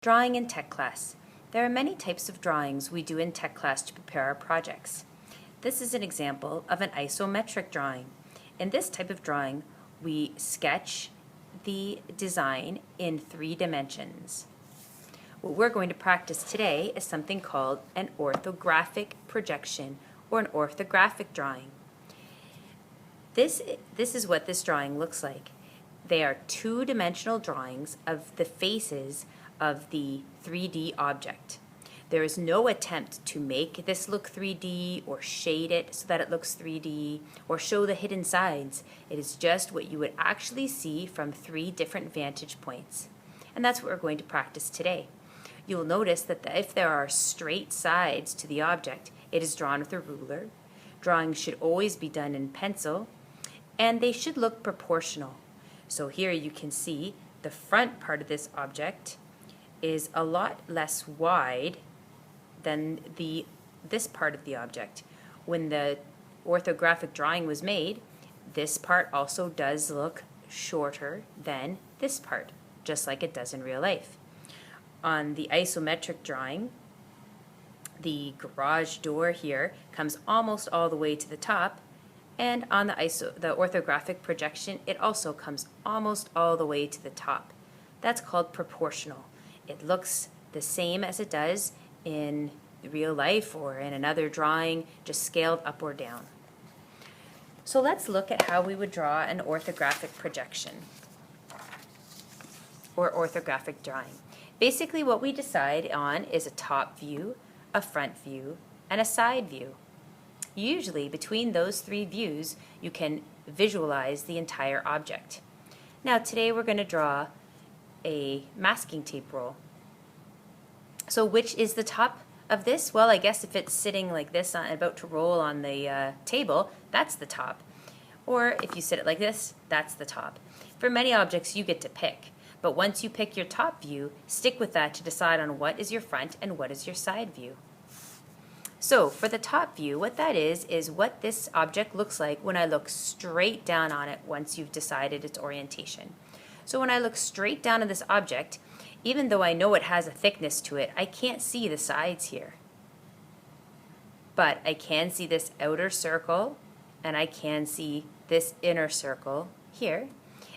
Drawing in tech class. There are many types of drawings we do in tech class to prepare our projects. This is an example of an isometric drawing. In this type of drawing, we sketch the design in 3 dimensions. What we're going to practice today is something called an orthographic projection or an orthographic drawing. This is what this drawing looks like. They are 2-dimensional drawings of the faces of the 3D object. There is no attempt to make this look 3D or shade it so that it looks 3D or show the hidden sides. It is just what you would actually see from 3 different vantage points. And that's what we're going to practice today. You'll notice that if there are straight sides to the object, it is drawn with a ruler. Drawings should always be done in pencil, and they should look proportional. So here you can see the front part of this object is a lot less wide than this part of the object. When the orthographic drawing was made, this part also does look shorter than this part, just like it does in real life. On the isometric drawing, the garage door here comes almost all the way to the top, and on the orthographic projection, it also comes almost all the way to the top. That's called proportional. It looks the same as it does in real life or in another drawing, just scaled up or down. So let's look at how we would draw an orthographic projection or orthographic drawing. Basically what we decide on is a top view, a front view, and a side view. Usually between those 3 views you can visualize the entire object. Now today we're going to draw a masking tape roll. So which is the top of this? Well, I guess if it's sitting like this about to roll on the table, that's the top. Or if you sit it like this, that's the top. For many objects you get to pick, but once you pick your top view, stick with that to decide on what is your front and what is your side view. So for the top view, what that is what this object looks like when I look straight down on it once you've decided its orientation. So when I look straight down at this object, even though I know it has a thickness to it, I can't see the sides here. But I can see this outer circle, and I can see this inner circle here.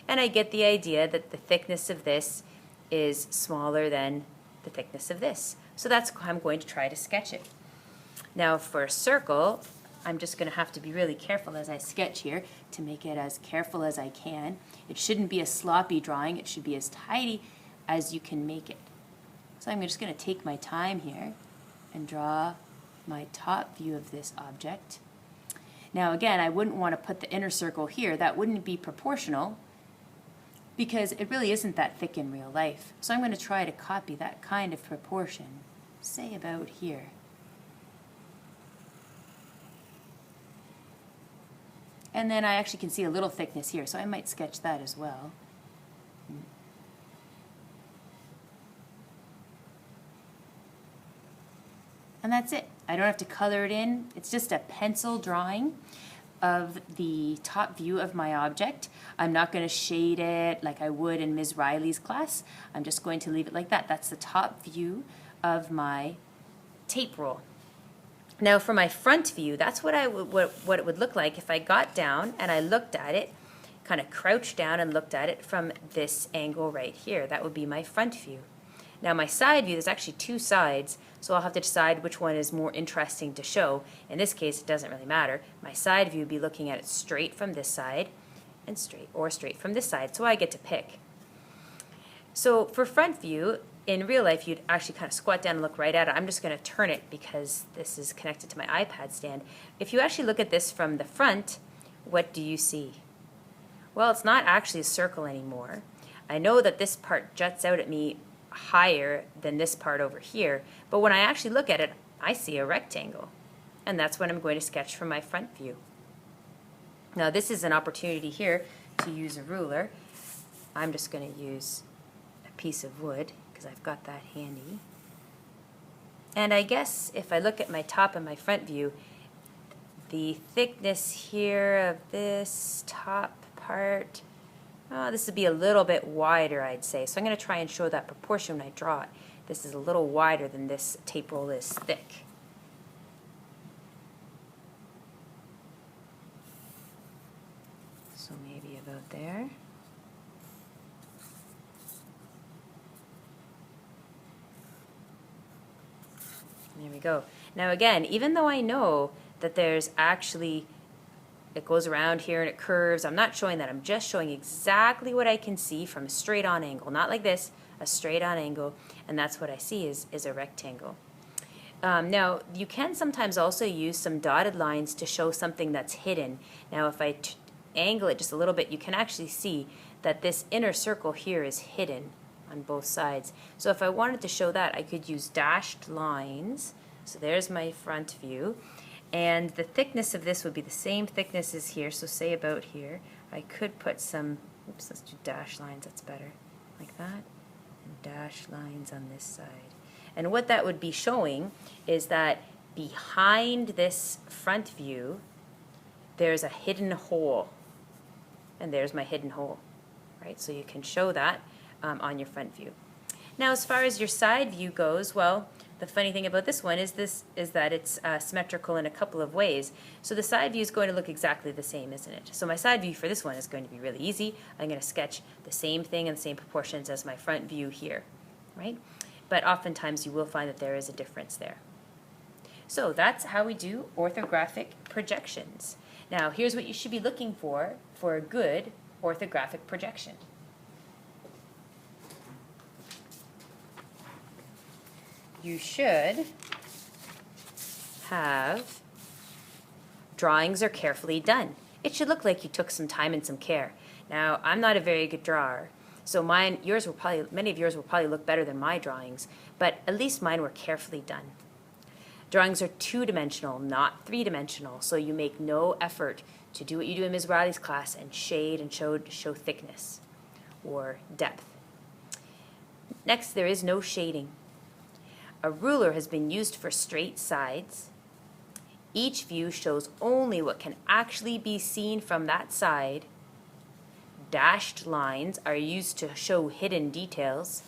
And I get the idea that the thickness of this is smaller than the thickness of this. So that's how I'm going to try to sketch it. Now for a circle, I'm just going to have to be really careful as I sketch here to make it as careful as I can. It shouldn't be a sloppy drawing. It should be as tidy as you can make it. So I'm just going to take my time here and draw my top view of this object. Now again, I wouldn't want to put the inner circle here. That wouldn't be proportional because it really isn't that thick in real life. So I'm going to try to copy that kind of proportion, say about here. And then I actually can see a little thickness here, so I might sketch that as well. And that's it. I don't have to color it in. It's just a pencil drawing of the top view of my object. I'm not going to shade it like I would in Ms. Riley's class. I'm just going to leave it like that. That's the top view of my tape roll. Now for my front view, that's what it would look like if I got down and I looked at it, kind of crouched down and looked at it from this angle right here. That would be my front view. Now my side view, there's actually 2 sides, so I'll have to decide which one is more interesting to show. In this case, it doesn't really matter. My side view would be looking at it straight from this side and straight from this side, so I get to pick. So for front view, in real life, you'd actually kind of squat down and look right at it. I'm just going to turn it because this is connected to my iPad stand. If you actually look at this from the front, what do you see? Well, it's not actually a circle anymore. I know that this part juts out at me higher than this part over here, but when I actually look at it, I see a rectangle. And that's what I'm going to sketch from my front view. Now this is an opportunity here to use a ruler. I'm just going to use a piece of wood because I've got that handy. And I guess if I look at my top and my front view, the thickness here of this top part, this would be a little bit wider, I'd say. So I'm going to try and show that proportion when I draw it. This is a little wider than this tape roll is thick. So maybe about there. There we go. Now again, even though I know that there's actually, it goes around here and it curves, I'm not showing that. I'm just showing exactly what I can see from a straight on angle. Not like this, a straight on angle, and that's what I see is a rectangle. Now, you can sometimes also use some dotted lines to show something that's hidden. Now, if I angle it just a little bit, you can actually see that this inner circle here is hidden on both sides. So if I wanted to show that, I could use dashed lines. So there's my front view. And the thickness of this would be the same thickness as here, so say about here. I could put some, oops, let's do dashed lines, that's better, like that, and dashed lines on this side. And what that would be showing is that behind this front view, there's a hidden hole. And there's my hidden hole, right? So you can show that on your front view. Now, as far as your side view goes, well, the funny thing about this one is that it's symmetrical in a couple of ways. So the side view is going to look exactly the same, isn't it? So my side view for this one is going to be really easy. I'm going to sketch the same thing in the same proportions as my front view here, right? But oftentimes you will find that there is a difference there. So that's how we do orthographic projections. Now, here's what you should be looking for a good orthographic projection. You should have drawings are carefully done. It should look like you took some time and some care. Now, I'm not a very good drawer, so many of yours will probably look better than my drawings, but at least mine were carefully done. Drawings are two-dimensional, not three-dimensional, so you make no effort to do what you do in Ms. Riley's class and shade and show thickness or depth. Next, there is no shading. A ruler has been used for straight sides. Each view shows only what can actually be seen from that side. Dashed lines are used to show hidden details.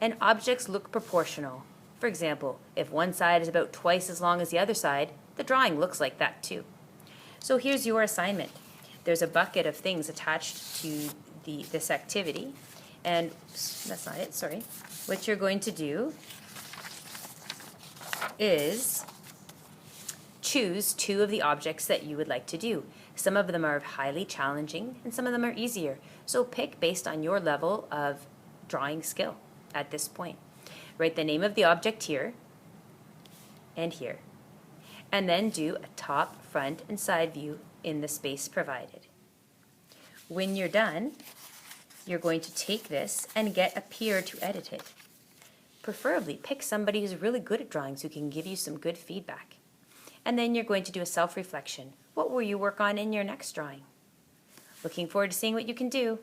And objects look proportional. For example, if one side is about twice as long as the other side, the drawing looks like that too. So here's your assignment. There's a bucket of things attached to this activity. And that's not it, sorry. What you're going to do is choose two of the objects that you would like to do. Some of them are highly challenging and some of them are easier. So pick based on your level of drawing skill at this point. Write the name of the object here and here. And then do a top, front, and side view in the space provided. When you're done, you're going to take this and get a peer to edit it. Preferably pick somebody who's really good at drawings who can give you some good feedback. And then you're going to do a self-reflection. What will you work on in your next drawing? Looking forward to seeing what you can do.